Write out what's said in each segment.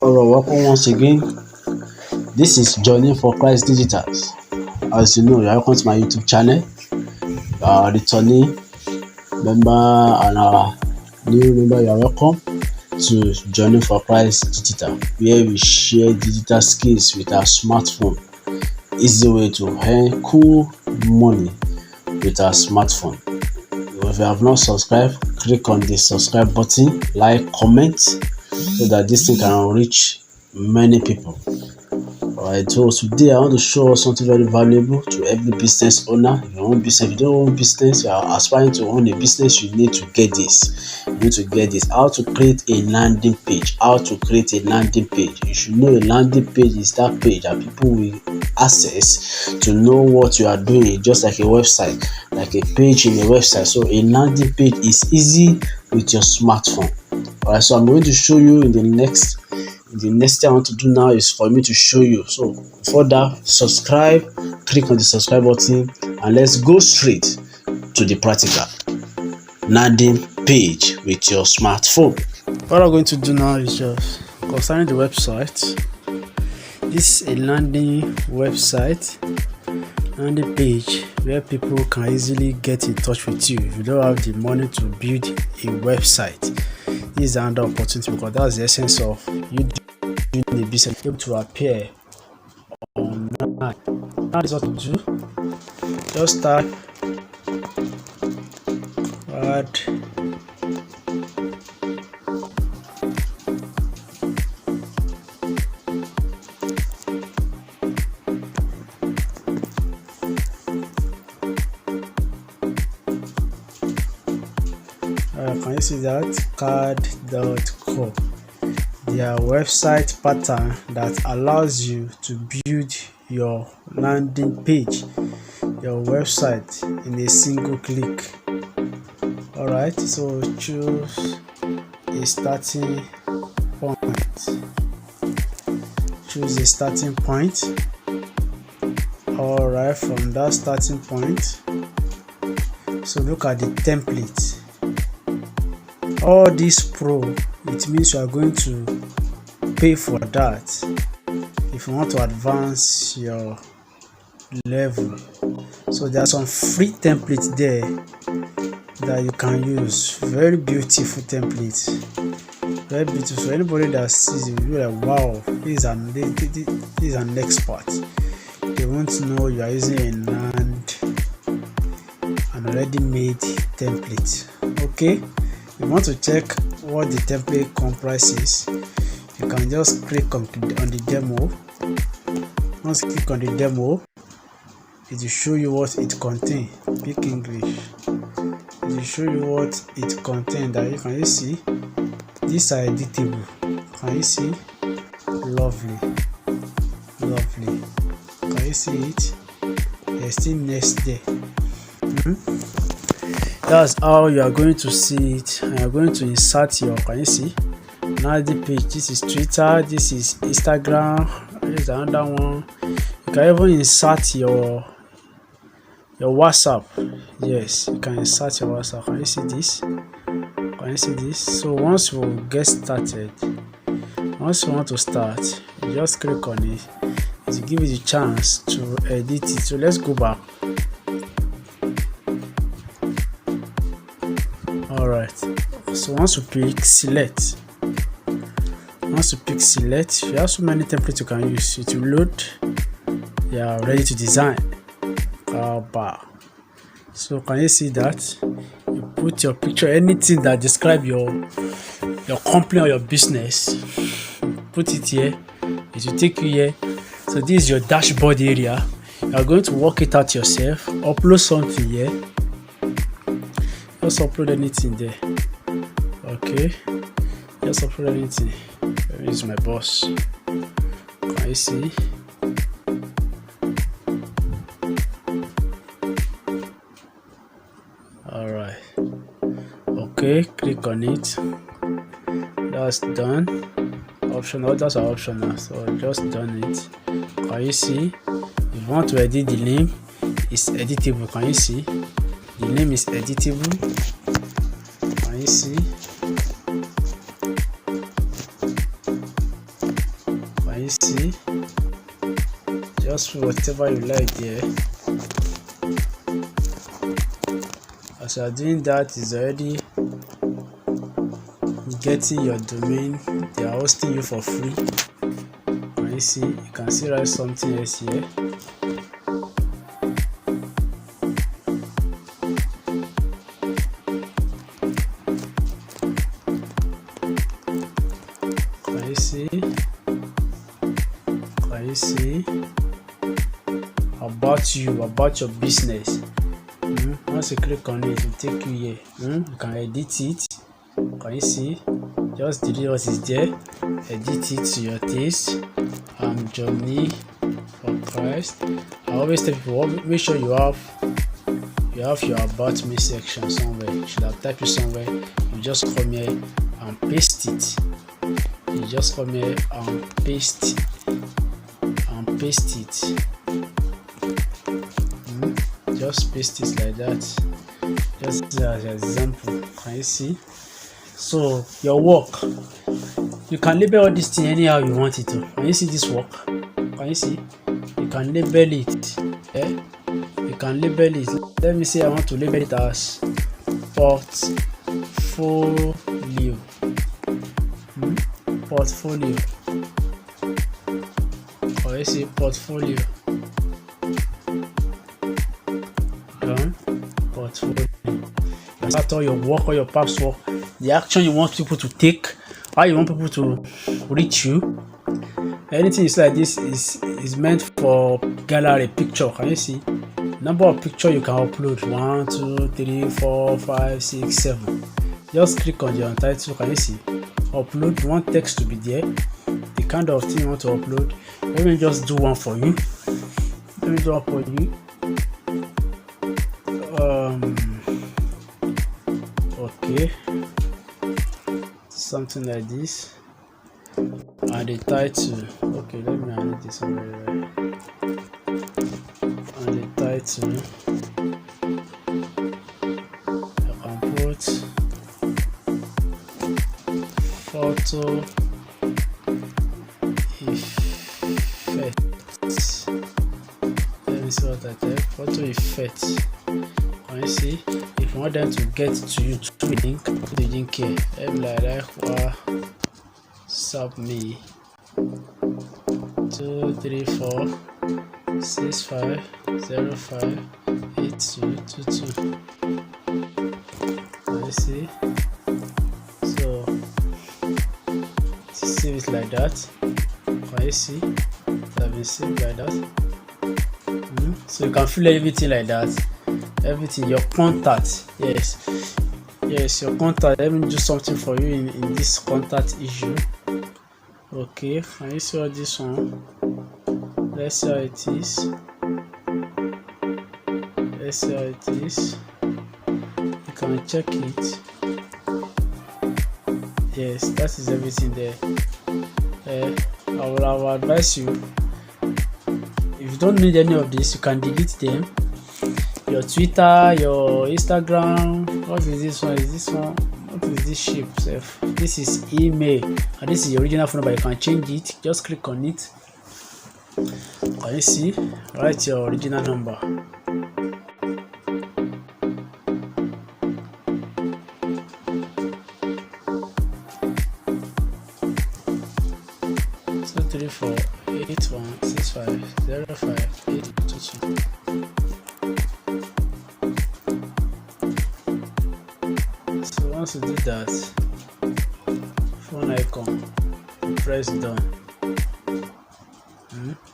Alright, welcome once again. This is Johnny for Christ Digitals. As you know, you're welcome to my YouTube channel. Returning member and our new member, you're welcome to Johnny for Christ Digital, where we share digital skills with our smartphone. Easy way to earn cool money with our smartphone. If you have not subscribed, click on the subscribe button, like, comment, so that this thing can reach many people. Alright, so today I want to show us something very valuable to every business owner. If you own business, if you don't own business, you are aspiring to own a business, you need to get this. You need to get this. How to create a landing page. How to create a landing page. You should know a landing page is that page that people will access to know what you are doing, just like a website, like a page in a website. So a landing page is easy with your smartphone. Alright, so I'm going to show you in the next thing I want to do now is for me to show you. So before that, subscribe, click on the subscribe button, and let's go straight to the practical landing page with your smartphone. What I'm going to do now is just concerning the website. This is a landing page where people can easily get in touch with you if you don't have the money to build a website. This is another opportunity, because that's the essence of you doing a business, able to appear online. Now this is what to do. Just start add can you see that card.co, their website pattern that allows you to build your landing page, your website, in a single click. Alright, so choose a starting point. Choose a starting point. Alright, from that starting point, so look at the template. All this pro, it means you are going to pay for that if you want to advance your level. So there are some free templates there that you can use. Very beautiful templates, very beautiful. So anybody that sees it will be like, wow, this is an expert. They won't know you are using an already made template. Okay, if you want to check what the template comprises, you can just click on the demo. Once you click on the demo, it will show you what it contains. Speak English. It will show you what it contains. That can you see? These are editable. Can you see? Lovely. Can you see it? There's still next there. That's how you are going to see it. And you're going to insert your, can you see? Landing page. This is Twitter. This is Instagram. This is another one. You can even insert your WhatsApp. Yes, you can insert your WhatsApp. Can you see this? Can you see this? So once you get started, once you want to start, you just click on it. It will give you the chance to edit it. So let's go back. Alright, so once you pick select, you have so many templates you can use. It will load. You are ready to design. So can you see that? You put your picture, anything that describe your company or your business, put it here. It will take you here. So this is your dashboard area. You are going to work it out yourself. Upload something here. Just upload anything there. Okay, just upload anything. Let me use my boss. Can you see? Alright, okay, click on it. That's done. Optional, that's our optional. So just done it. Can you see? If you want to edit the name, it's editable. Can you see? The name is editable. Can you see? Can you see? Just put whatever you like there. As you are doing that, is already getting your domain. They are hosting you for free. Can you see? You can see write something else here. Can you see? Can you see? About you, about your business. Once you click on it, it will take you here. You can edit it. Can you see? Just delete what is there, edit it to your taste. I'm Johnny for Christ. I always tell people, make sure you have your about me section somewhere. You should have typed it somewhere. You just come here and paste it. You just come here and paste it. Just paste it like that. Just as an example. Can you see? So your work, you can label all this thing anyhow you want it to. Can you see this work? Can you see? You can label it. You can label it. Let me say I want to label it as portfolio. Portfolio. Can you see portfolio? Done. Portfolio. That's all your work or your past work. The action you want people to take, how you want people to reach you. Anything is like this is meant for gallery picture. Can you see? Number of picture you can upload: 1, 2, 3, 4, 5, 6, 7. Just click on the title. Can you see? Upload. You want text to be there. The kind of thing you want to upload. Let me just do one for you. Let me do one for you. Okay. Something like this, and the title. Okay, let me add this one right. And the title, I can put photo effect. Let me see what I type. Photo effect. Can you see? If you want them to get to you through the link, put the link here. Sub me 2 3 4 6 5 0 5 8 2 2 2. Can you see? So save it like that. Can you see? It has been saved like that. So you can fill everything like that. Everything, your contact. Yes, your contact. Let me do something for you in this contact issue. Okay, can you see all this one? Let's see how it is. Let's see how it is. You can check it. Yes, that is everything there. I will advise you, if you don't need any of this, you can delete them. Your Twitter, your Instagram. What is this one? Is this one? What is this shape? This is email, and this is your original phone number. You can change it. Just click on it. Can you see? Write your original number. So 3 4 8 1 6 5 0 5 8 2 2. Once you do that, phone icon, press done.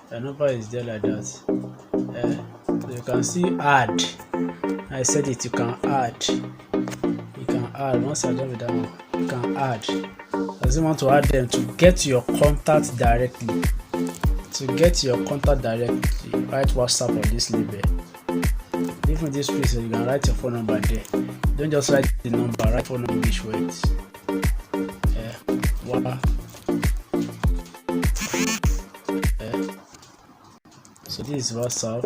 The number is there like that. So you can see add. I said it, you can add. You can add. Once you're done with that one, you can add. Does you want to add them to get your contact directly? To get your contact directly, write WhatsApp on this label. Even this place, you can write your phone number there. Don't just write the number, write phone number English words. So this is WhatsApp.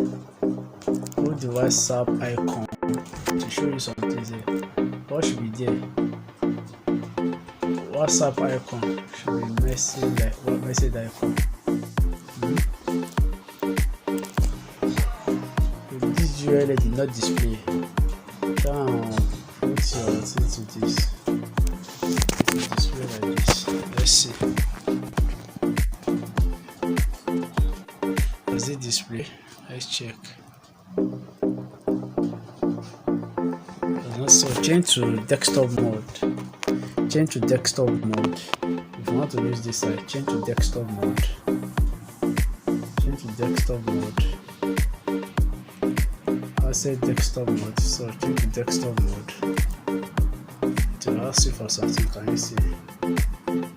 Put the WhatsApp icon to show you something there. What should be there? WhatsApp icon should be message icon. URL did not display. Try and put your thing to this. Display like this. Let's see. Does it display? Let's check. So change to desktop mode. Change to desktop mode. If you want to use this side, change to desktop mode. Change to desktop mode. I said desktop mode, so change to desktop mode. It will ask you for something. Can you see?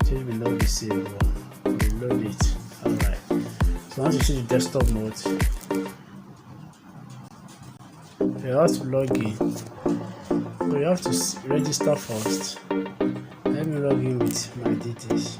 Change will not be saved. Reload it. Alright. So once you change to desktop mode, you have to log in. So you have to register first. Let me log in with my details.